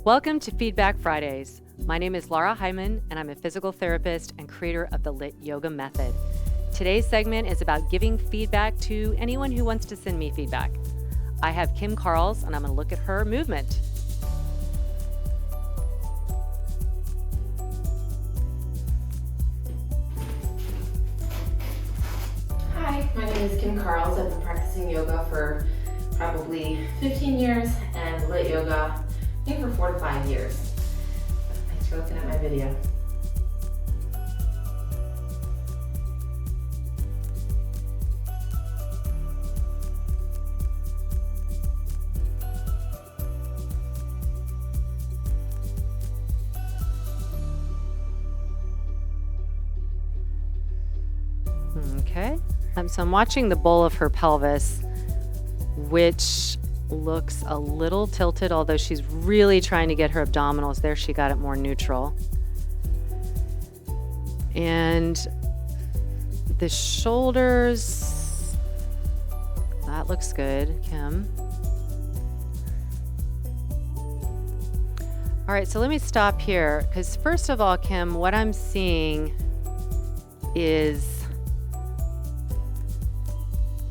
Welcome to Feedback Fridays. My name is Lara Heimann, and I'm a physical therapist and creator of the Lit Yoga Method. Today's segment is about giving feedback to anyone who wants to send me feedback. I have Kim Karels, and I'm going to look at her movement. Hi, my name is Kim Karels. I've been practicing yoga for probably 15 years and lit yoga I think for 4 to 5 years. Thanks for looking at my video. Okay. So I'm watching the bowl of her pelvis, which looks a little tilted, although she's really trying to get her abdominals there. She got it more neutral. And the shoulders, that looks good, Kim. All right, so let me stop here, because first of all, Kim, what I'm seeing is,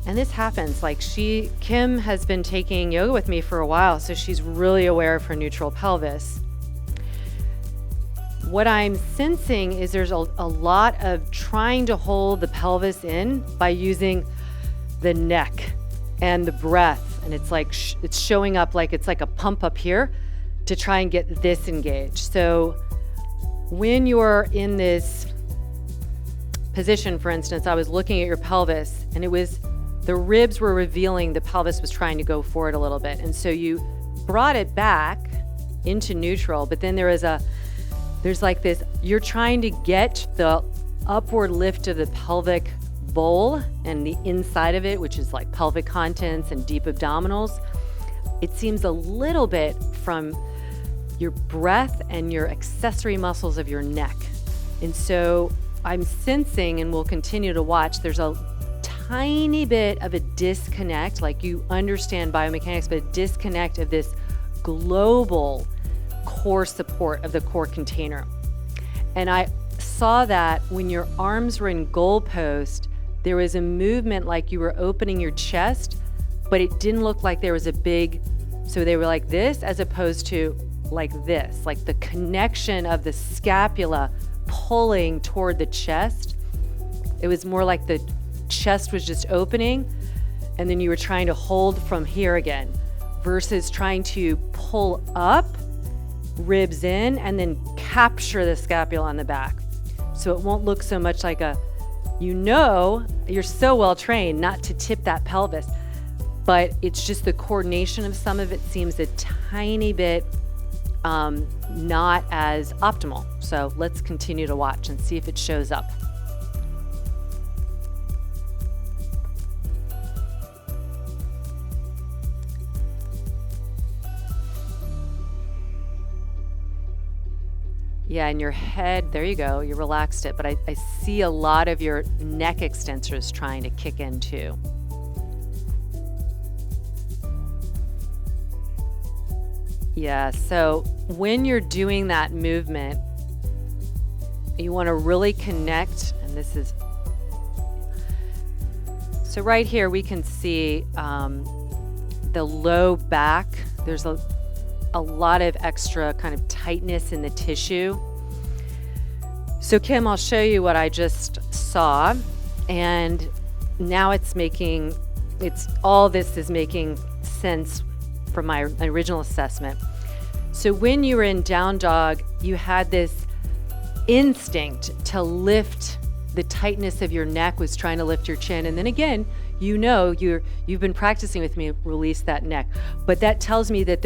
and this happens, like Kim has been taking yoga with me for a while, so she's really aware of her neutral pelvis. What I'm sensing is there's a lot of trying to hold the pelvis in by using the neck and the breath. And it's like, it's showing up like it's like a pump up here to try and get this engaged. So when you're in this position, for instance, I was looking at your pelvis and the ribs were revealing the pelvis was trying to go forward a little bit. And so you brought it back into neutral, but then there's like this, you're trying to get the upward lift of the pelvic bowl and the inside of it, which is like pelvic contents and deep abdominals. It seems a little bit from your breath and your accessory muscles of your neck. And so I'm sensing, and we'll continue to watch, there's a tiny bit of a disconnect, like you understand biomechanics, but a disconnect of this global core support of the core container. And I saw that when your arms were in goalpost, there was a movement like you were opening your chest, but it didn't look like there was a big, so they were like this as opposed to like this, like the connection of the scapula pulling toward the chest. It was more like the chest was just opening, and then you were trying to hold from here again, versus trying to pull up, ribs in, and then capture the scapula on the back. So it won't look so much like you're so well trained not to tip that pelvis, but it's just the coordination of some of it seems a tiny bit not as optimal. So let's continue to watch and see if it shows up. Yeah, and your head, there you go, you relaxed it, but I see a lot of your neck extensors trying to kick in too. Yeah, so when you're doing that movement, you want to really connect, and this is, so right here we can see the low back. There's a lot of extra kind of tightness in the tissue. So Kim, I'll show you what I just saw, and now all this is making sense from my original assessment. So when you were in down dog, you had this instinct to lift the tightness of your neck, was trying to lift your chin, and then again, you've been practicing with me, release that neck. But that tells me that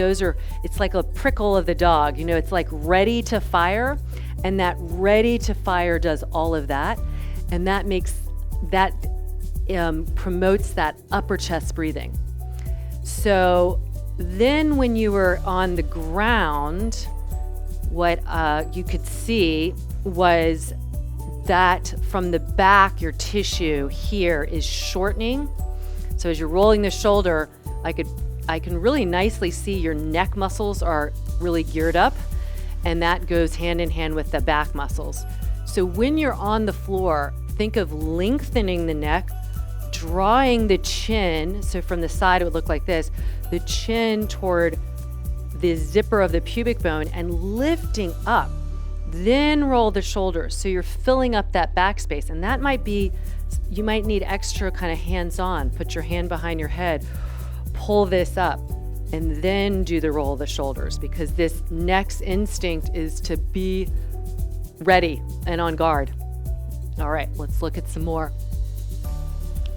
it's like a prickle of the dog, it's like ready to fire, and that ready to fire does all of that, and that promotes that upper chest breathing. So then when you were on the ground, what you could see was that from the back, your tissue here is shortening. So as you're rolling the shoulder, I can really nicely see your neck muscles are really geared up, and that goes hand in hand with the back muscles. So when you're on the floor, think of lengthening the neck, drawing the chin. So from the side, it would look like this, the chin toward the zipper of the pubic bone and lifting up. Then roll the shoulders. So you're filling up that back space. And that might be, you might need extra kind of hands-on. Put your hand behind your head, pull this up, and then do the roll of the shoulders, because this next instinct is to be ready and on guard. All right, let's look at some more.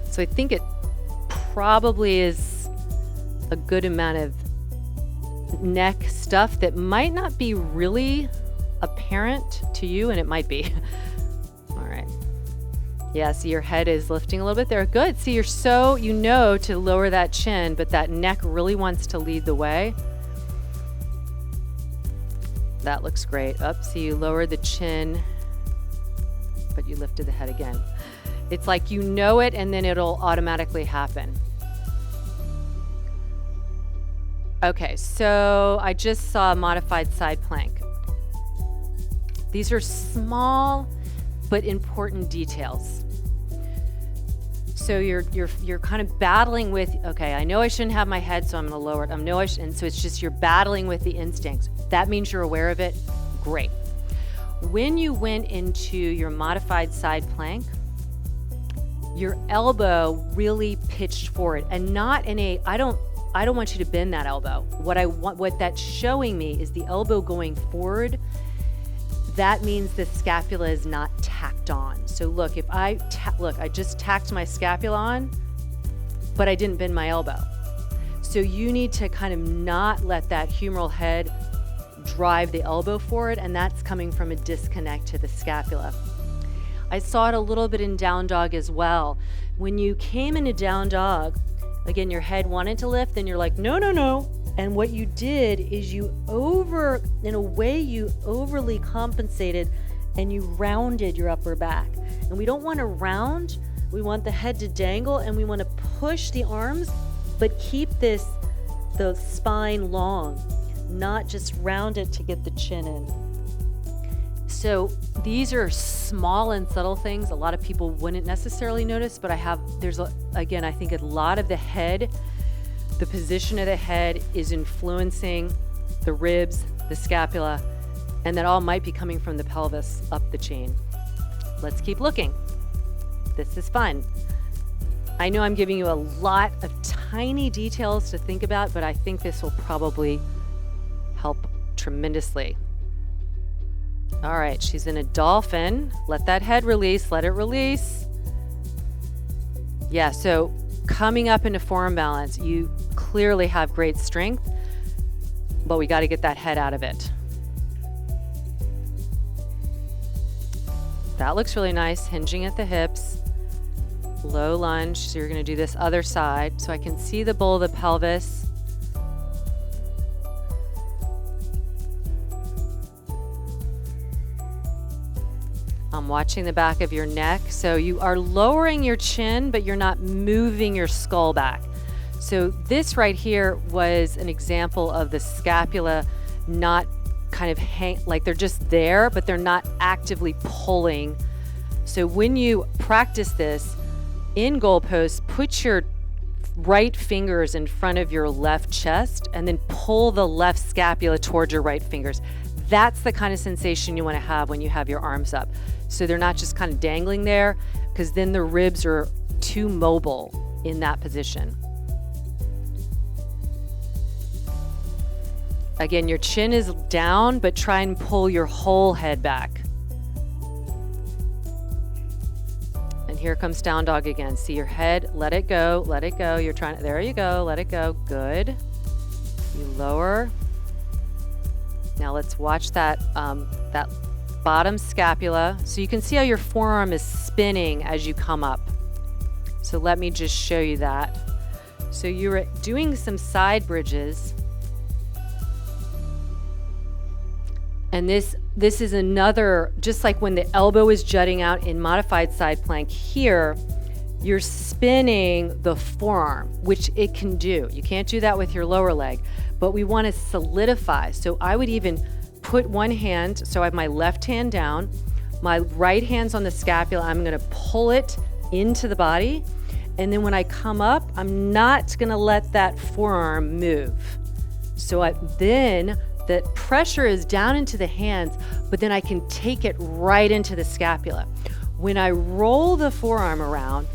So I think it probably is a good amount of neck stuff that might not be really apparent to you, and it might be. All right. Yeah, see your head is lifting a little bit there. Good. See, you're so, you know to lower that chin, but that neck really wants to lead the way. That looks great. Up, see you lowered the chin, but you lifted the head again. It's like you know it, and then it'll automatically happen. Okay, so I just saw a modified side plank. These are small but important details. So you're kind of battling with, okay, I know I shouldn't have my head, so I'm going to lower it. I know and so it's just you're battling with the instincts. That means you're aware of it. Great. When you went into your modified side plank, your elbow really pitched forward, and not in a, I don't want you to bend that elbow. What that's showing me is the elbow going forward. That means the scapula is not tacked on. So look, if I just tacked my scapula on, but I didn't bend my elbow. So you need to kind of not let that humeral head drive the elbow forward, and that's coming from a disconnect to the scapula. I saw it a little bit in down dog as well. When you came into down dog, again, your head wanted to lift, then you're like, no, no, no. And what you did is you overly compensated and you rounded your upper back. And we don't want to round, we want the head to dangle, and we want to push the arms, but keep the spine long, not just round it to get the chin in. So these are small and subtle things a lot of people wouldn't necessarily notice, but I think a lot of the head, the position of the head is influencing the ribs, the scapula, and that all might be coming from the pelvis up the chain. Let's keep looking. This is fun. I know I'm giving you a lot of tiny details to think about, but I think this will probably help tremendously. All right, she's in a dolphin. Let that head release, let it release. Yeah, so coming up into form balance, you clearly have great strength, but we got to get that head out of it. That looks really nice, hinging at the hips. Low lunge, so you're going to do this other side. So I can see the bowl of the pelvis. I'm watching the back of your neck. So you are lowering your chin, but you're not moving your skull back. So this right here was an example of the scapula not kind of like they're just there, but they're not actively pulling. So when you practice this in goalpost, put your right fingers in front of your left chest and then pull the left scapula towards your right fingers. That's the kind of sensation you want to have when you have your arms up. So they're not just kind of dangling there, because then the ribs are too mobile in that position. Again, your chin is down, but try and pull your whole head back. And here comes down dog again. See your head, let it go, let it go. You're trying to, there you go, let it go, good. You lower. Now let's watch that, that bottom scapula. So you can see how your forearm is spinning as you come up. So let me just show you that. So you're doing some side bridges. And this is another, just like when the elbow is jutting out in modified side plank here, you're spinning the forearm, which it can do. You can't do that with your lower leg, but we want to solidify. So I would even put one hand, so I have my left hand down, my right hand's on the scapula. I'm going to pull it into the body. And then when I come up, I'm not going to let that forearm move. So then the pressure is down into the hands, but then I can take it right into the scapula. When I roll the forearm around,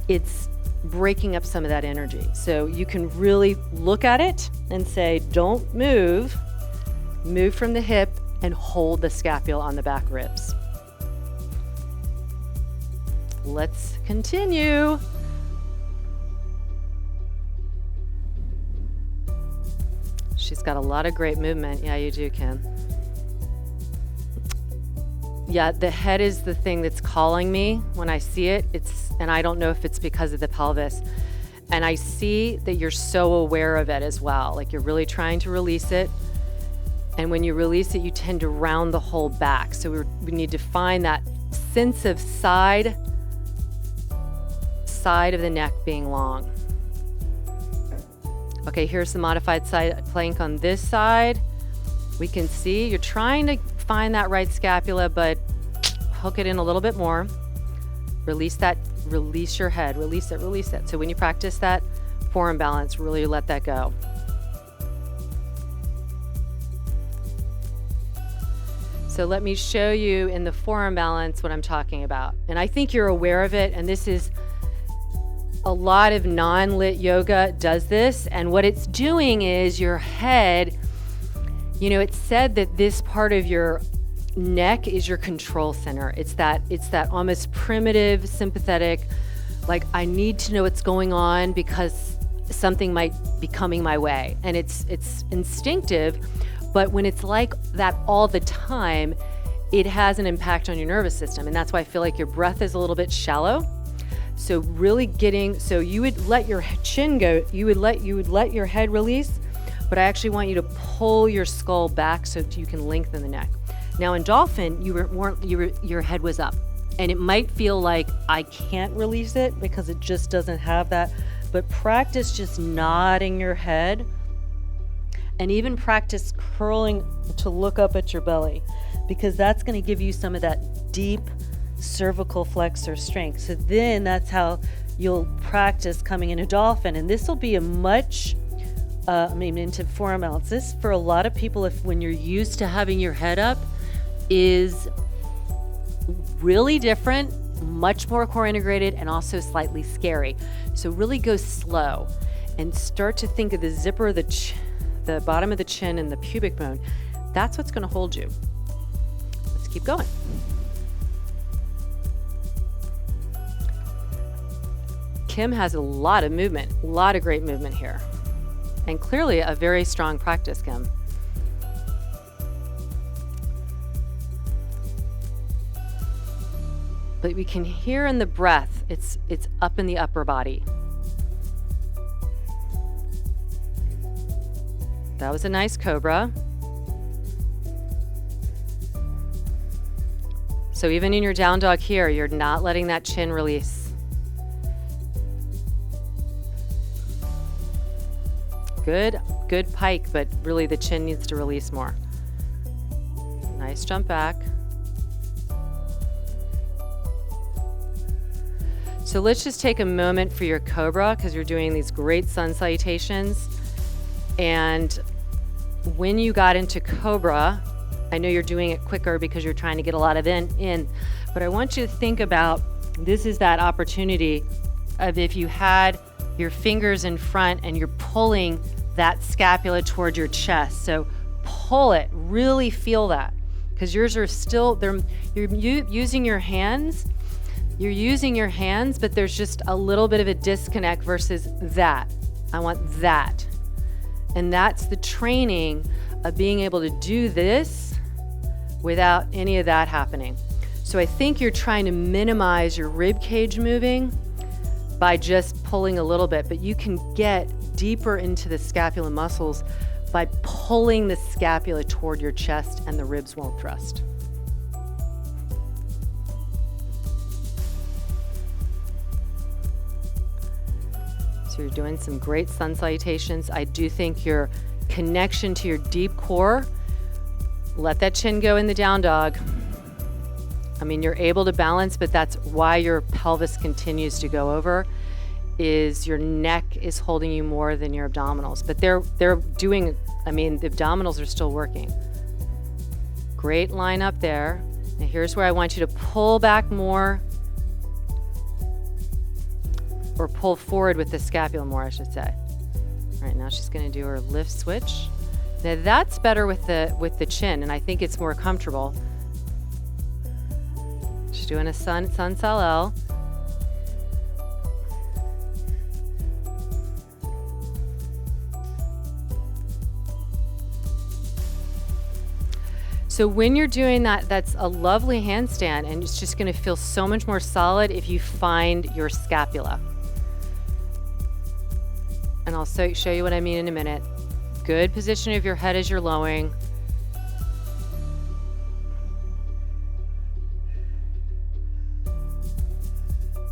it's breaking up some of that energy. So you can really look at it and say, don't move, move from the hip and hold the scapula on the back ribs. Let's continue. She's got a lot of great movement. Yeah, you do, Kim. Yeah, the head is the thing that's calling me when I see it. And I don't know if it's because of the pelvis. And I see that you're so aware of it as well. Like you're really trying to release it. And when you release it, you tend to round the whole back. So we need to find that sense of side of the neck being long. Okay, here's the modified side plank on this side. We can see you're trying to find that right scapula, but hook it in a little bit more. Release that, release your head, release it, release it. So when you practice that forearm balance, really let that go. So let me show you in the forearm balance what I'm talking about. And I think you're aware of it, and this is a lot of non-lit yoga does this, and what it's doing is your head, you know, it's said that this part of your neck is your control center. It's that almost primitive, sympathetic, like I need to know what's going on because something might be coming my way. And it's instinctive, but when it's like that all the time, it has an impact on your nervous system. And that's why I feel like your breath is a little bit shallow. So really so you would let your chin go, you would let your head release, but I actually want you to pull your skull back so you can lengthen the neck. Now in dolphin, your head was up, and it might feel like I can't release it because it just doesn't have that, but practice just nodding your head, and even practice curling to look up at your belly, because that's going to give you some of that deep cervical flexor strength. So then that's how you'll practice coming into dolphin. And this will be a much, into forearm balance. This for a lot of people, when you're used to having your head up, is really different, much more core integrated, and also slightly scary. So really go slow and start to think of the zipper, the bottom of the chin and the pubic bone. That's what's going to hold you. Let's keep going. Kim has a lot of movement, a lot of great movement here. And clearly a very strong practice, Kim. But we can hear in the breath, it's up in the upper body. That was a nice Cobra. So even in your down dog here, you're not letting that chin release. Good pike, but really the chin needs to release more. Nice jump back. So let's just take a moment for your Cobra, because you're doing these great sun salutations. And when you got into Cobra, I know you're doing it quicker because you're trying to get a lot of in, but I want you to think about, this is that opportunity of if you had your fingers in front and you're pulling that scapula toward your chest. So pull it, really feel that, because yours are still, you're using your hands, but there's just a little bit of a disconnect versus that. I want that. And that's the training of being able to do this without any of that happening. So I think you're trying to minimize your rib cage moving by just pulling a little bit, but you can get deeper into the scapula muscles by pulling the scapula toward your chest, and the ribs won't thrust. So you're doing some great sun salutations. I do think your connection to your deep core, let that chin go in the down dog. I mean, you're able to balance, but that's why your pelvis continues to go over, is your neck is holding you more than your abdominals. But they're doing, I mean, the abdominals are still working. Great line up there. Now here's where I want you to pull back more, or pull forward with the scapula more, I should say. All right, now she's gonna do her lift switch. Now that's better with the chin, and I think it's more comfortable. She's doing a sun sal L. So when you're doing that, that's a lovely handstand, and it's just gonna feel so much more solid if you find your scapula. And I'll show you what I mean in a minute. Good position of your head as you're lowering.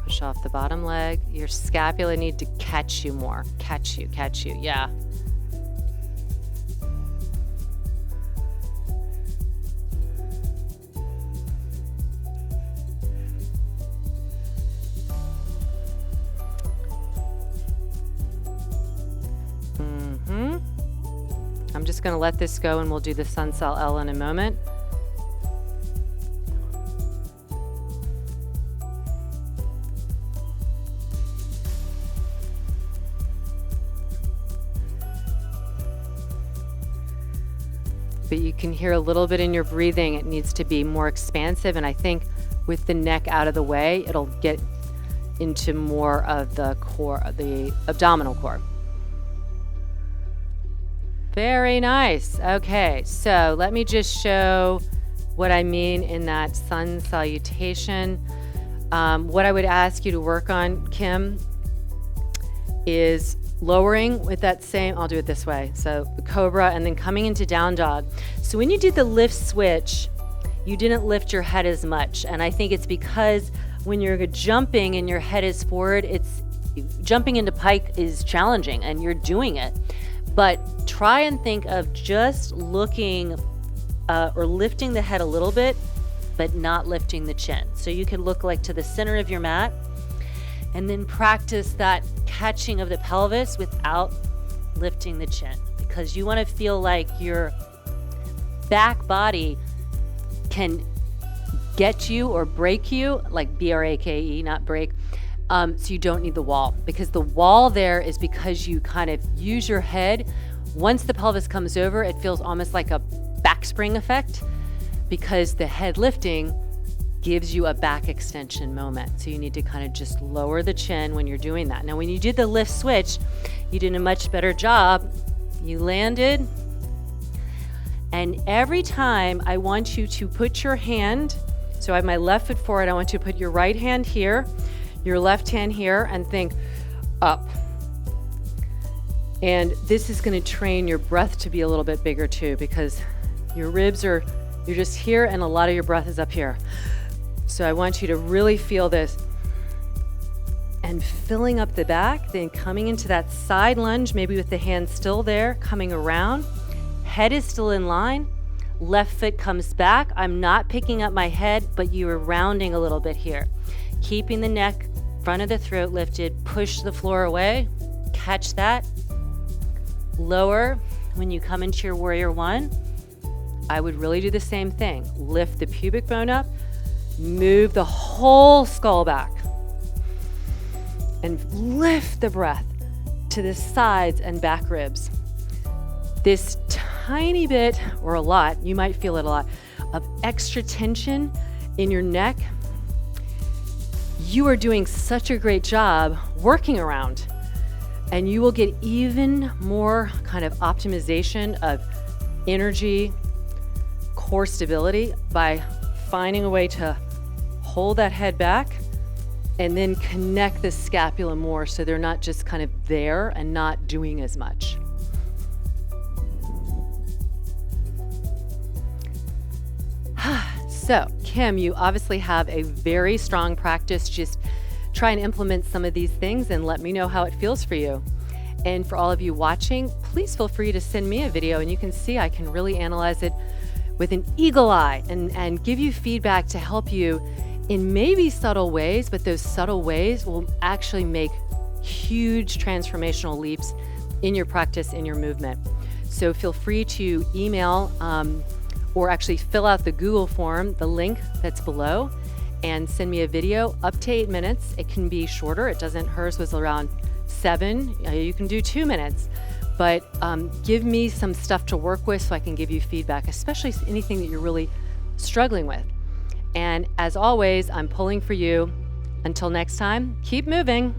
Push off the bottom leg. Your scapula need to catch you more. Catch you, yeah. I'm just going to let this go and we'll do the sun sal L in a moment. But you can hear a little bit in your breathing, it needs to be more expansive, and I think with the neck out of the way, it'll get into more of the core, the abdominal core. Very nice. Okay, so let me just show what I mean in that sun salutation. What I would ask you to work on, Kim, is lowering with that same, I'll do it this way. So the Cobra and then coming into down dog. So when you did the lift switch, you didn't lift your head as much. And I think it's because when you're jumping and your head is forward, jumping into pike is challenging and you're doing it. But try and think of just looking or lifting the head a little bit, but not lifting the chin. So you can look like to the center of your mat and then practice that catching of the pelvis without lifting the chin, because you want to feel like your back body can get you or break you, like B-R-A-K-E, not break. So you don't need the wall, because the wall there is because you kind of use your head. Once the pelvis comes over, it feels almost like a back spring effect, because the head lifting gives you a back extension moment. So you need to kind of just lower the chin when you're doing that. Now, when you did the lift switch, you did a much better job. You landed, and every time I want you to put your hand, so I have my left foot forward, I want you to put your right hand here, your left hand here, and think up. And this is going to train your breath to be a little bit bigger too, because your ribs you're just here and a lot of your breath is up here. So I want you to really feel this. And filling up the back, then coming into that side lunge, maybe with the hand still there, coming around. Head is still in line. Left foot comes back. I'm not picking up my head, but you are rounding a little bit here. Keeping the neck, front of the throat lifted, push the floor away, catch that. Lower when you come into your warrior one. I would really do the same thing. Lift the pubic bone up, move the whole skull back, and lift the breath to the sides and back ribs. This tiny bit, or a lot, you might feel it a lot, of extra tension in your neck, you are doing such a great job working around, and you will get even more kind of optimization of energy, core stability by finding a way to hold that head back and then connect the scapula more so they're not just kind of there and not doing as much. So, Kim, you obviously have a very strong practice just try and implement some of these things and let me know how it feels for you. And for all of you watching, please feel free to send me a video, and you can see I can really analyze it with an eagle eye and give you feedback to help you in maybe subtle ways, but those subtle ways will actually make huge transformational leaps in your practice, in your movement. So feel free to email or actually fill out the Google form, the link that's below, and send me a video up to 8 minutes. It can be shorter. It doesn't, hers was around 7. You can do 2 minutes, but give me some stuff to work with so I can give you feedback, especially anything that you're really struggling with. And as always, I'm pulling for you. Until next time, keep moving.